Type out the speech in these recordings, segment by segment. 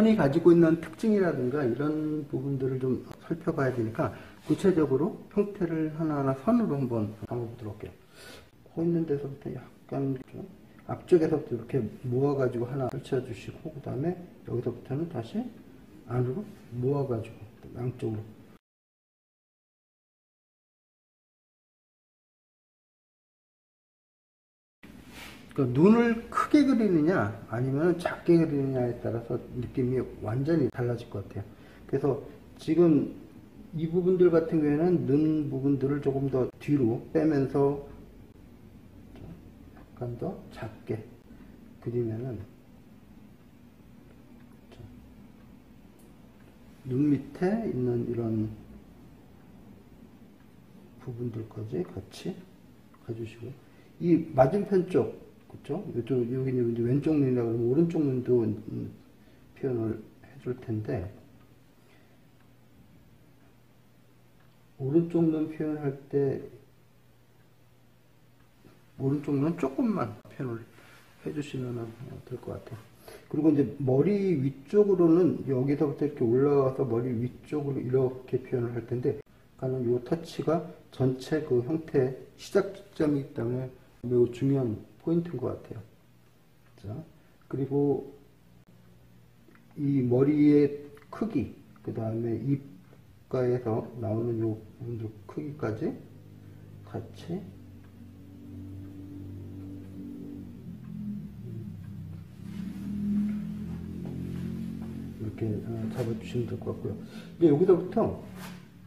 선이 가지고 있는 특징이라든가 이런 부분들을 좀 살펴봐야 되니까 구체적으로 형태를 하나하나 선으로 한번 담아보도록 할게요. 코 있는 데서부터 약간 좀 앞쪽에서부터 이렇게 모아가지고 하나 펼쳐주시고, 그 다음에 여기서부터는 다시 안으로 모아가지고 양쪽으로. 그러니까 눈을 크게 그리느냐 아니면 작게 그리느냐에 따라서 느낌이 완전히 달라질 것 같아요. 그래서 지금 이 부분들 같은 경우에는 눈 부분들을 조금 더 뒤로 빼면서 약간 더 작게 그리면은 눈 밑에 있는 이런 부분들까지 같이 가주시고, 이 맞은편 쪽, 그쵸? 여기는 이제 왼쪽 눈이라 그러면 오른쪽 눈도 표현을 해줄 텐데, 오른쪽 눈 표현할 때 오른쪽 눈은 조금만 표현을 해주시면 될 것 같아요. 그리고 이제 머리 위쪽으로는 여기서부터 이렇게 올라와서 머리 위쪽으로 이렇게 표현을 할 텐데, 이 터치가 전체 그 형태의 시작점이기 때문에 매우 중요한 포인트인 것 같아요. 자, 그리고 이 머리의 크기, 그 다음에 입가에서 나오는 요 부분들 크기까지 같이 이렇게 잡아주시면 될 것 같고요. 이제 여기서부터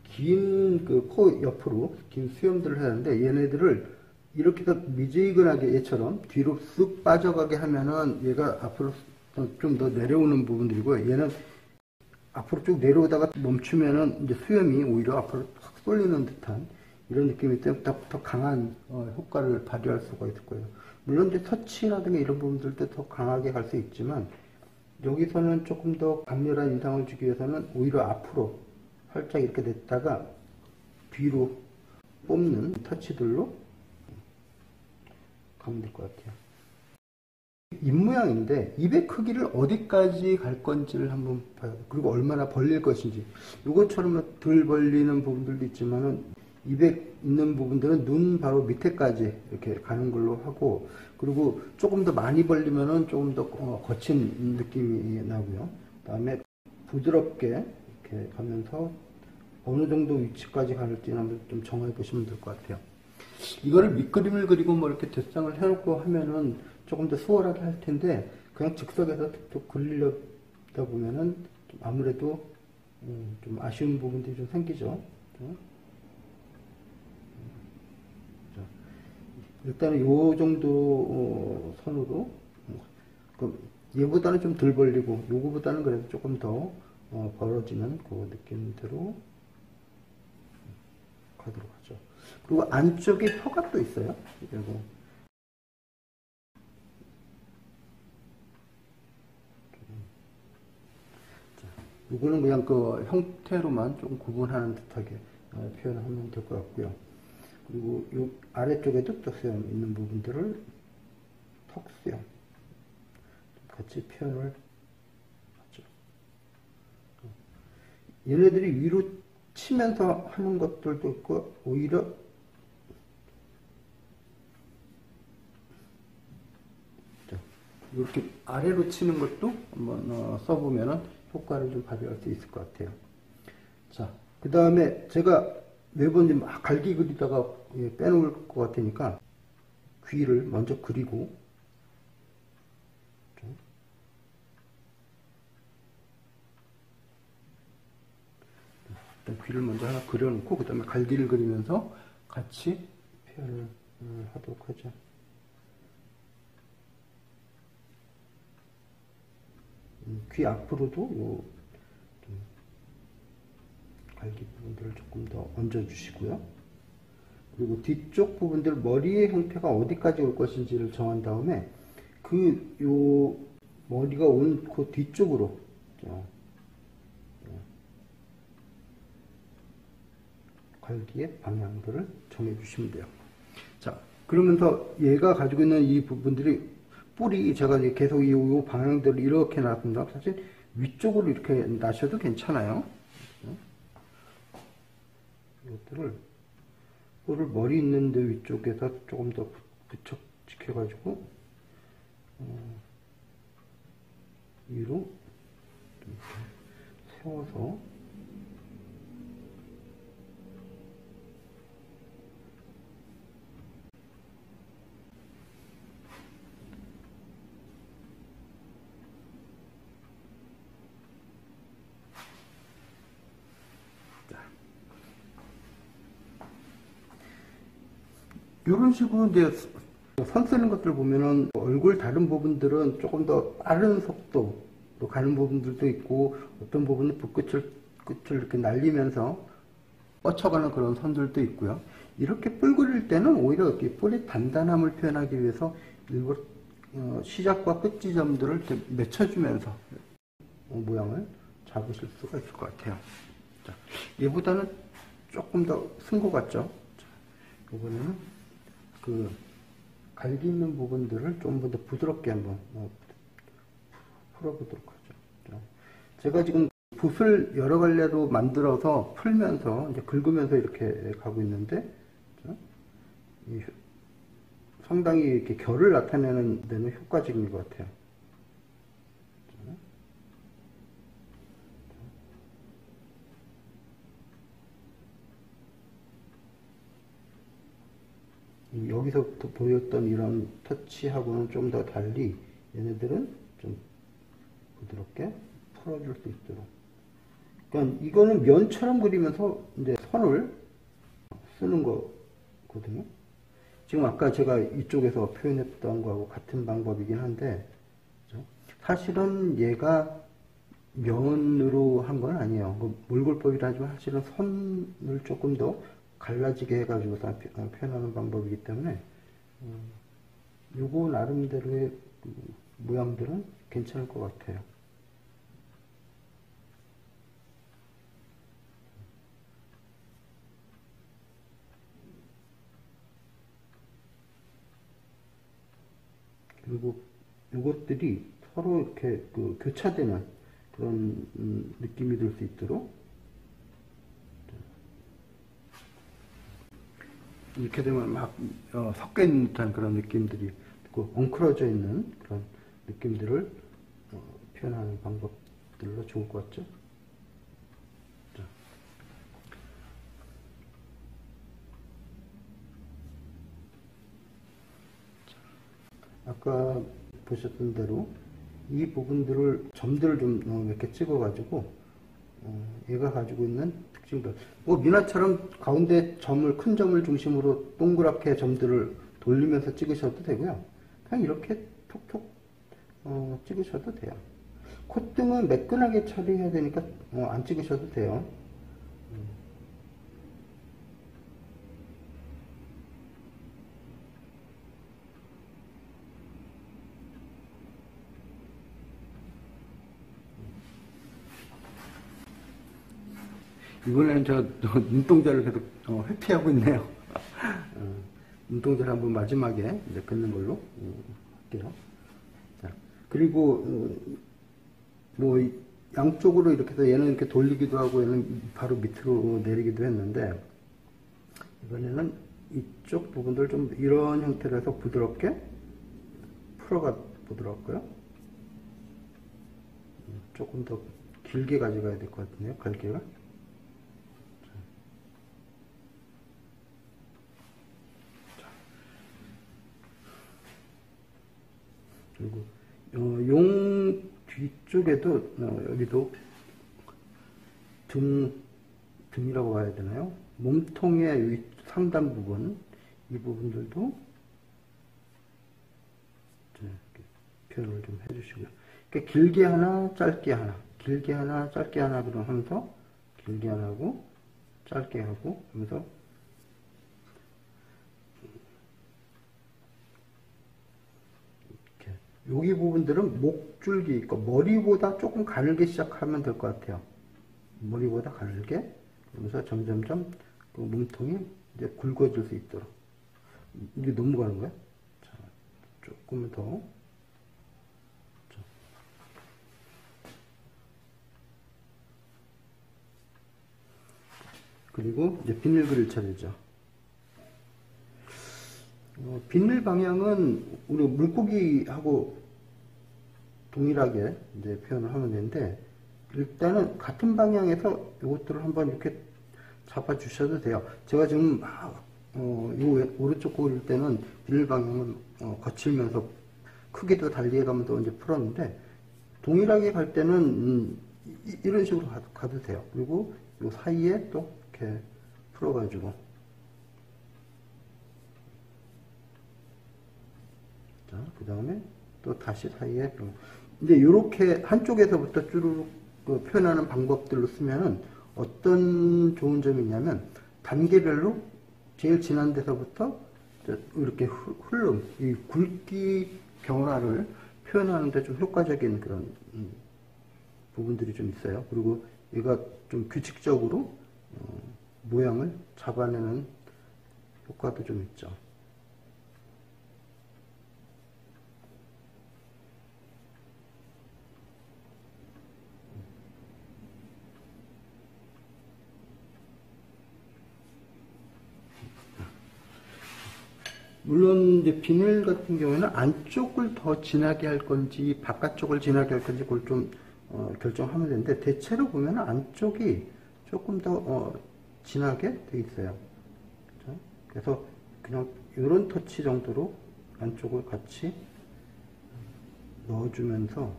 긴 그 코 옆으로 긴 수염들을 해야 하는데, 얘네들을 이렇게 더 미지근하게 얘처럼 뒤로 쓱 빠져가게 하면은 얘가 앞으로 좀 더 내려오는 부분들이고요. 얘는 앞으로 쭉 내려오다가 멈추면은 이제 수염이 오히려 앞으로 확 쏠리는 듯한 이런 느낌이 때문에 더 강한 효과를 발휘할 수가 있을 거예요. 물론 이제 터치라든가 이런 부분들도 더 강하게 갈 수 있지만, 여기서는 조금 더 강렬한 인상을 주기 위해서는 오히려 앞으로 살짝 이렇게 냈다가 뒤로 뽑는 터치들로 가면 될 것 같아요. 입 모양인데 입의 크기를 어디까지 갈 건지를 한번 봐야 돼요. 그리고 얼마나 벌릴 것인지. 이것처럼 덜 벌리는 부분들도 있지만은 입에 있는 부분들은 눈 바로 밑에까지 이렇게 가는 걸로 하고, 그리고 조금 더 많이 벌리면은 조금 더 거친 느낌이 나고요. 그 다음에 부드럽게 이렇게 가면서 어느 정도 위치까지 갈지는 한번 좀 정해 보시면 될 것 같아요. 이거를 밑그림을 그리고 뭐 이렇게 뒷상을 해놓고 하면은 조금 더 수월하게 할 텐데, 그냥 즉석에서 또 그리려다 보면은 좀 아무래도 좀 아쉬운 부분들이 좀 생기죠. 일단은 요 정도 선으로, 얘보다는 좀 덜 벌리고 요거보다는 그래도 조금 더 벌어지는 그 느낌대로 가도록 하죠. 그리고 안쪽에 혀가 또 있어요. 그리고 이거는 그냥 그 형태로만 좀 구분하는 듯하게 표현하면 될 것 같고요. 그리고 이 아래쪽에도 또 수염 있는 부분들을 턱수염 같이 표현을 하죠. 얘네들이 위로 치면서 하는 것들도 있고, 오히려 이렇게 아래로 치는 것도 한번 써보면 효과를 좀 발휘할 수 있을 것 같아요. 자, 그 다음에 제가 매번 막 갈기 그리다가 빼놓을 것 같으니까 귀를 먼저 그리고, 일단 귀를 먼저 하나 그려놓고 그 다음에 갈기를 그리면서 같이 표현을 하도록 하죠. 귀 앞으로도 요 갈기 부분들을 조금 더 얹어주시고요. 그리고 뒤쪽 부분들 머리의 형태가 어디까지 올 것인지를 정한 다음에 요 머리가 온 그 뒤쪽으로 갈기의 방향들을 정해주시면 돼요. 자, 그러면서 얘가 가지고 있는 이 부분들이 뿌리, 제가 계속 이 방향대로 이렇게 놨습니다. 사실 위쪽으로 이렇게 나셔도 괜찮아요. 이것들을 를 머리 있는데 위쪽에다 조금 더 붙여가지고 위로 세워서 이런 식으로 이제 선 쓰는 것들 보면은 얼굴 다른 부분들은 조금 더 빠른 속도로 가는 부분들도 있고, 어떤 부분은 붓끝을 이렇게 날리면서 뻗쳐가는 그런 선들도 있고요. 이렇게 뿔 그릴 때는 오히려 이렇게 뿔의 단단함을 표현하기 위해서 일부러 시작과 끝 지점들을 이렇게 맺혀주면서 모양을 잡으실 수가 있을 것 같아요. 자, 얘보다는 조금 더 쓴 것 같죠? 자, 이번에는 그 갈기 있는 부분들을 좀 더 부드럽게 한번 풀어보도록 하죠. 제가 지금 붓을 여러 갈래로 만들어서 풀면서 이제 긁으면서 이렇게 가고 있는데, 상당히 이렇게 결을 나타내는 데는 효과적인 것 같아요. 여기서부터 보였던 이런 터치하고는 좀 더 달리 얘네들은 좀 부드럽게 풀어줄 수 있도록. 그러니까 이거는 면처럼 그리면서 이제 선을 쓰는 거거든요. 지금 아까 제가 이쪽에서 표현했던 거하고 같은 방법이긴 한데, 사실은 얘가 면으로 한 건 아니에요. 몰골법이라 하지만 사실은 선을 조금 더 갈라지게 해가지고 표현하는 방법이기 때문에 요거 나름대로의 모양들은 괜찮을 것 같아요. 그리고 요것들이 서로 이렇게 교차되는 그런 느낌이 들 수 있도록 이렇게 되면 막 섞여 있는 듯한 그런 느낌들이 있고, 엉클어져 있는 그런 느낌들을 표현하는 방법들로 좋을 것 같죠? 자. 아까 보셨던 대로 이 부분들을 점들을 좀 몇 개 찍어 가지고 얘가 가지고 있는 특징들, 미나처럼 가운데 큰 점을 중심으로 동그랗게 점들을 돌리면서 찍으셔도 되고요. 그냥 이렇게 톡톡 찍으셔도 돼요. 콧등은 매끈하게 처리해야 되니까 안 찍으셔도 돼요. 이번에는 저 눈동자를 계속 회피하고 있네요. 눈동자를 한번 마지막에 이제 긋는 걸로 할게요. 자, 그리고 뭐 양쪽으로 이렇게 해서 얘는 이렇게 돌리기도 하고 얘는 바로 밑으로 내리기도 했는데, 이번에는 이쪽 부분들 좀 이런 형태로 해서 부드럽게 풀어가 보도록 하고요. 조금 더 길게 가져가야 될 것 같네요, 갈기가. 그리고 용 뒤쪽에도 여기도 등이라고 봐야 되나요? 몸통의 상단 부분, 이 부분들도 이렇게 표현을 좀 해주시고요. 그러니까 길게 하나, 짧게 하나, 길게 하나, 짧게 하나 하면서 길게 하나 하고 짧게 하고 하면서 여기 부분들은 목줄기, 그러니까 머리보다 조금 가늘게 시작하면 될 것 같아요. 머리보다 가늘게, 그러면서 점점점 그 몸통이 이제 굵어질 수 있도록. 이게 너무 가는 거야? 자, 조금 더. 자. 그리고 이제 비늘 그릴 차례죠. 비늘 방향은 우리 물고기하고 동일하게 이제 표현을 하면 되는데, 일단은 같은 방향에서 이것들을 한번 이렇게 잡아 주셔도 돼요. 제가 지금 이 오른쪽 그릴 때는 비늘 방향은 거칠면서 크기도 달리해가면서 이제 풀었는데, 동일하게 갈 때는 이런 식으로 가도 돼요. 그리고 이 사이에 또 이렇게 풀어가지고, 자, 그 다음에 또 다시 사이에 또, 이제 이렇게 한쪽에서부터 쭈루룩 표현하는 방법들로 쓰면은 어떤 좋은 점이 있냐면, 단계별로 제일 진한 데서부터 이렇게 흐름, 이 굵기 변화를 표현하는데 좀 효과적인 그런 부분들이 좀 있어요. 그리고 얘가 좀 규칙적으로 모양을 잡아내는 효과도 좀 있죠. 물론 이제 비늘 같은 경우에는 안쪽을 더 진하게 할 건지 바깥쪽을 진하게 할 건지 그걸 좀 결정하면 되는데, 대체로 보면 안쪽이 조금 더 진하게 돼 있어요. 그렇죠? 그래서 그냥 이런 터치 정도로 안쪽을 같이 넣어주면서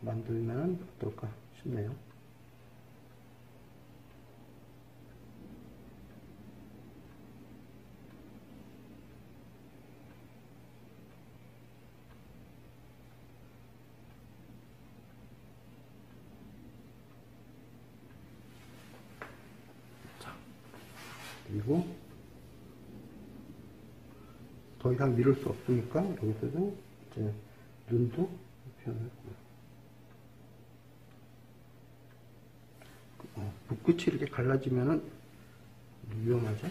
만들면 어떨까 싶네요. 그리고 더 이상 미룰 수 없으니까 여기서도 이제 눈도 표현했고요. 붓끝이 이렇게 갈라지면은 위험하죠?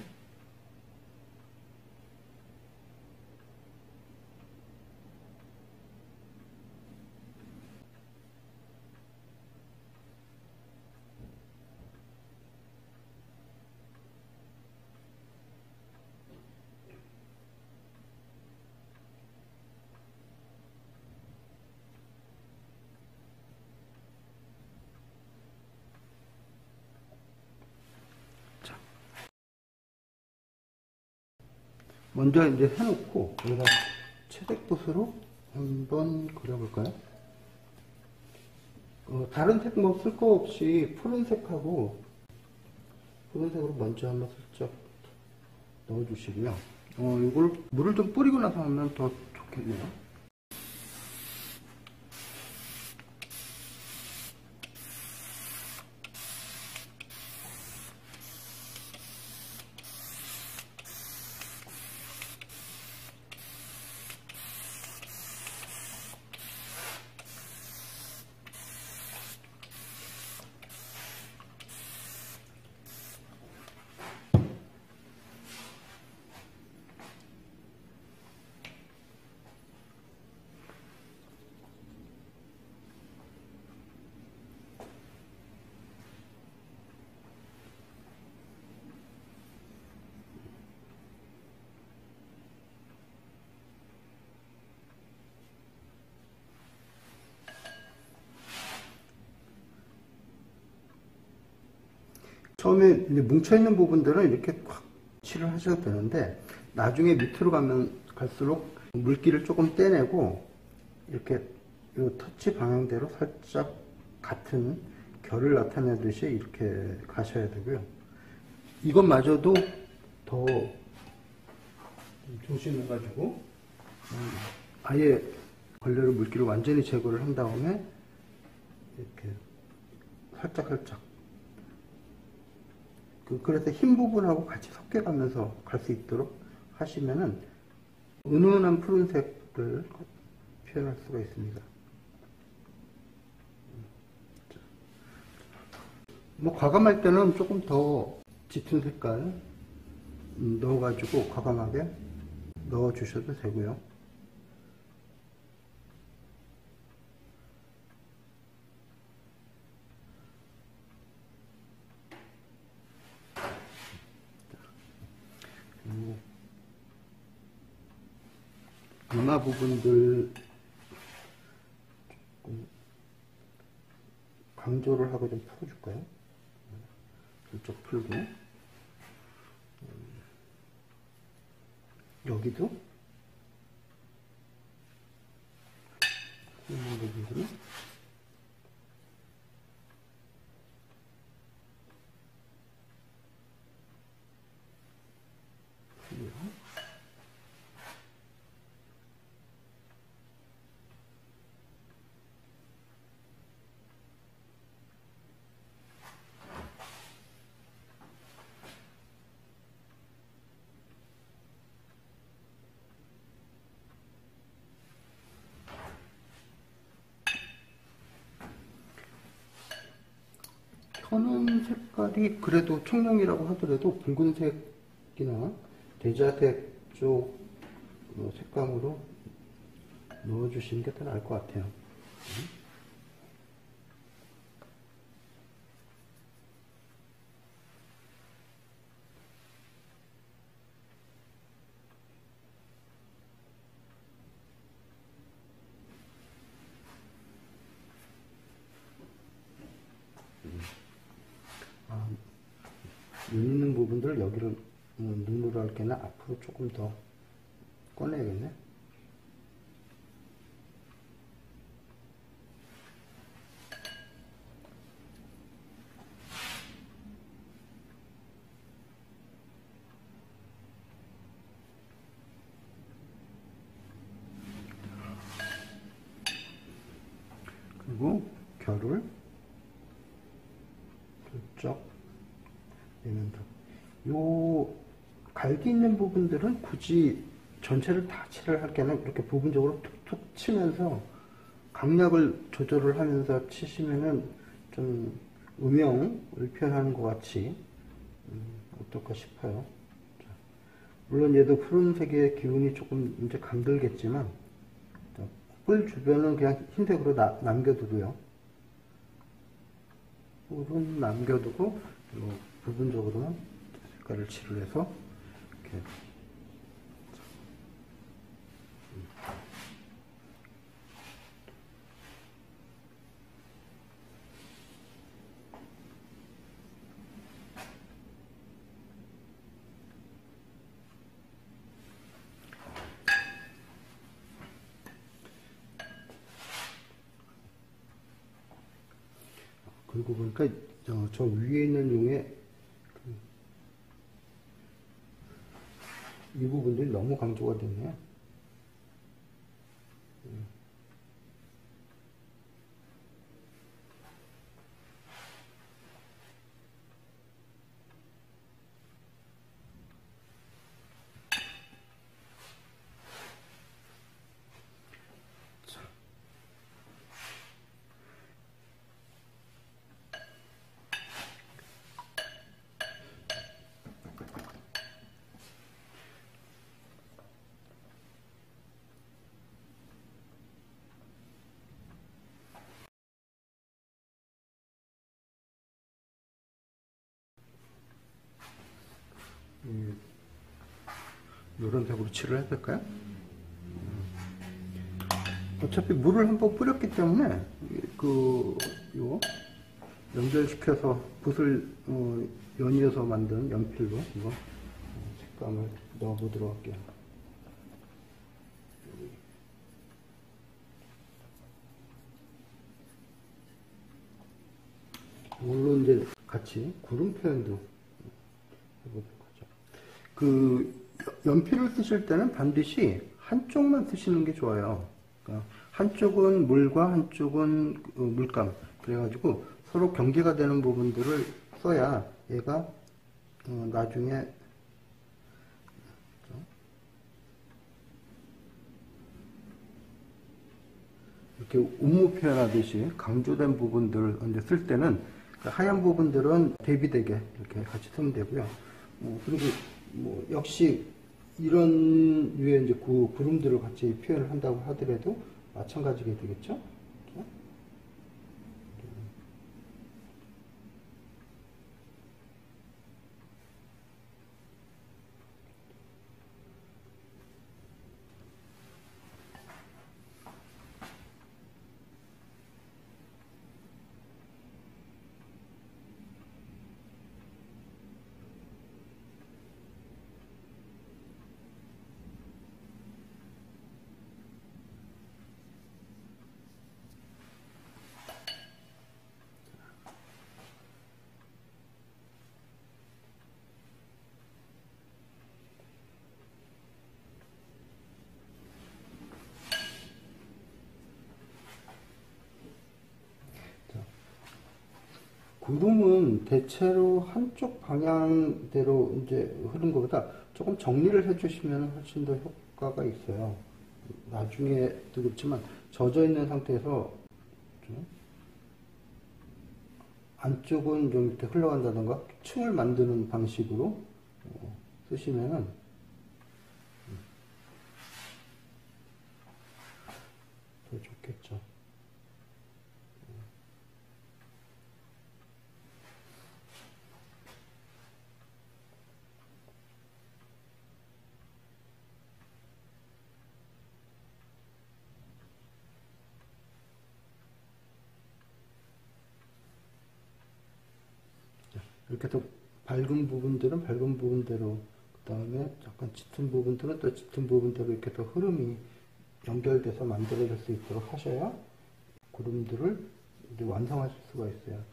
먼저 이제 해놓고 여기다 채색붓으로 한번 그려볼까요? 다른 색 뭐 쓸 거 없이 푸른색으로 먼저 한번 살짝 넣어주시고요. 이걸 물을 좀 뿌리고 나서 하면 더 좋겠네요. 처음에 이제 뭉쳐있는 부분들은 이렇게 꽉 칠을 하셔도 되는데, 나중에 밑으로 가면 갈수록 물기를 조금 떼내고 이렇게 이 터치 방향대로 살짝 같은 결을 나타내듯이 이렇게 가셔야 되고요. 이것마저도 더 조심해가지고 아예 걸레로 물기를 완전히 제거를 한 다음에 이렇게 살짝 그래서 흰 부분하고 같이 섞여가면서 갈 수 있도록 하시면은 은은한 푸른색을 표현할 수가 있습니다. 뭐 과감할 때는 조금 더 짙은 색깔 넣어가지고 과감하게 넣어주셔도 되고요. 이마 부분들 조금 강조를 하고 좀 풀어줄까요? 이쪽 풀고 여기도 이마 부분들은 켜는 색깔이 그래도 청룡이라고 하더라도 붉은색이나 대자색 쪽 색감으로 넣어주시는 게 더 나을 것 같아요. 눈 있는 부분들 여기를 눈으로 할 때는 앞으로 조금 더 꺼내야겠네. 그리고 결을 슬쩍 내면서 요 갈기 있는 부분들은 굳이 전체를 다 칠을 할 게 아니라 이렇게 부분적으로 툭툭 치면서 강약을 조절을 하면서 치시면은 좀 음영을 표현하는 것 같이 어떨까 싶어요. 자, 물론 얘도 푸른색의 기운이 조금 이제 감들겠지만 뿔 주변은 그냥 흰색으로 남겨두고요. 뿔은 남겨두고 그리고 부분적으로는 색깔을 칠을 해서 이렇게 그리고 보니까 저 위에 있는 용의 이 부분들이 너무 강조가 됐네요. 이런 색으로 칠을 해야 될까요? 어차피 물을 한번 뿌렸기 때문에 요 연결시켜서 붓을 연이어서 만든 연필로 이거 색감을 넣어보도록 할게요. 물론 이제 같이 구름 표현도 해보도록 하죠. 연필을 쓰실 때는 반드시 한쪽만 쓰시는 게 좋아요. 그러니까 한쪽은 물과 한쪽은 물감. 그래가지고 서로 경계가 되는 부분들을 써야 얘가 나중에 이렇게 운무 표현하듯이 강조된 부분들을 이제 쓸 때는 하얀 부분들은 대비되게 이렇게 같이 쓰면 되고요. 그리고 역시 이런 류의 이제 구름들을 같이 표현을 한다고 하더라도 마찬가지게 되겠죠. 구름은 대체로 한쪽 방향대로 이제 흐른 것보다 조금 정리를 해주시면 훨씬 더 효과가 있어요. 나중에도 그렇지만 젖어 있는 상태에서 안쪽은 좀 이렇게 흘러간다던가 층을 만드는 방식으로 쓰시면은 더 좋겠죠. 이렇게 해서 밝은 부분들은 밝은 부분대로, 그 다음에 약간 짙은 부분들은 또 짙은 부분대로 이렇게 또 흐름이 연결돼서 만들어질 수 있도록 하셔야 구름들을 이제 완성하실 수가 있어요.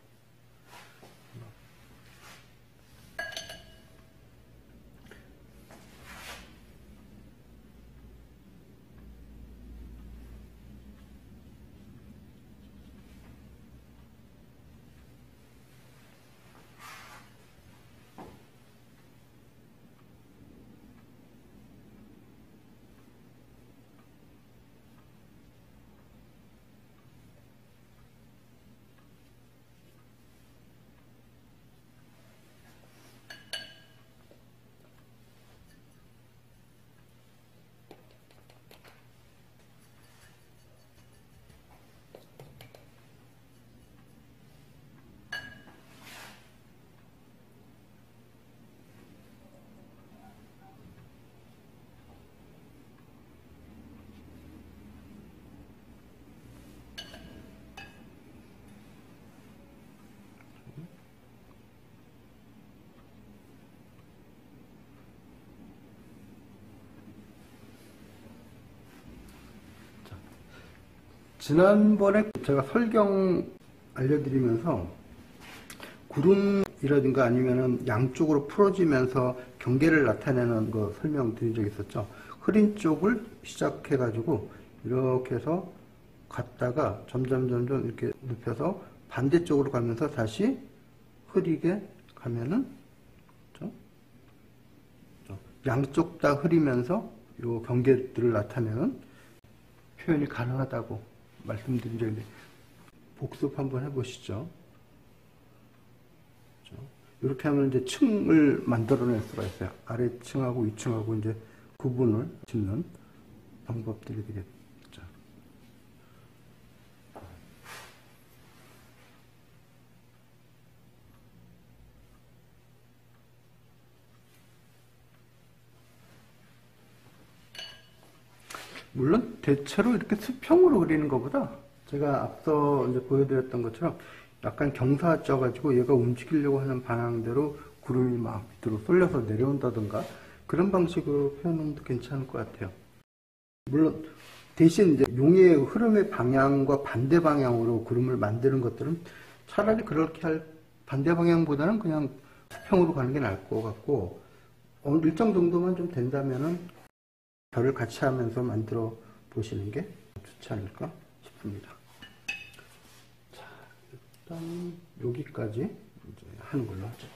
지난번에 제가 설경 알려드리면서 구름이라든가 아니면은 양쪽으로 풀어지면서 경계를 나타내는 거 설명드린 적이 있었죠. 흐린 쪽을 시작해 가지고 이렇게 해서 갔다가 점점 이렇게 눕혀서 반대쪽으로 가면서 다시 흐리게 가면은 양쪽 다 흐리면서 요 경계들을 나타내는 표현이 가능하다고 말씀드린 적인데 복습 한번 해보시죠. 이렇게 하면 이제 층을 만들어낼 수가 있어요. 아래층하고 위층하고 이제 구분을 짓는 방법들이 되겠죠. 물론 대체로 이렇게 수평으로 그리는 것보다 제가 앞서 이제 보여드렸던 것처럼 약간 경사 쪄가지고 얘가 움직이려고 하는 방향대로 구름이 막 밑으로 쏠려서 내려온다던가 그런 방식으로 표현하는 것도 괜찮을 것 같아요. 물론 대신 이제 용의 흐름의 방향과 반대 방향으로 구름을 만드는 것들은 차라리 그렇게 할 반대 방향보다는 그냥 수평으로 가는 게 나을 것 같고 일정 정도만 좀 된다면은 별을 같이 하면서 만들어 보시는 게 좋지 않을까 싶습니다. 자, 일단 여기까지 이제 하는 걸로 하죠.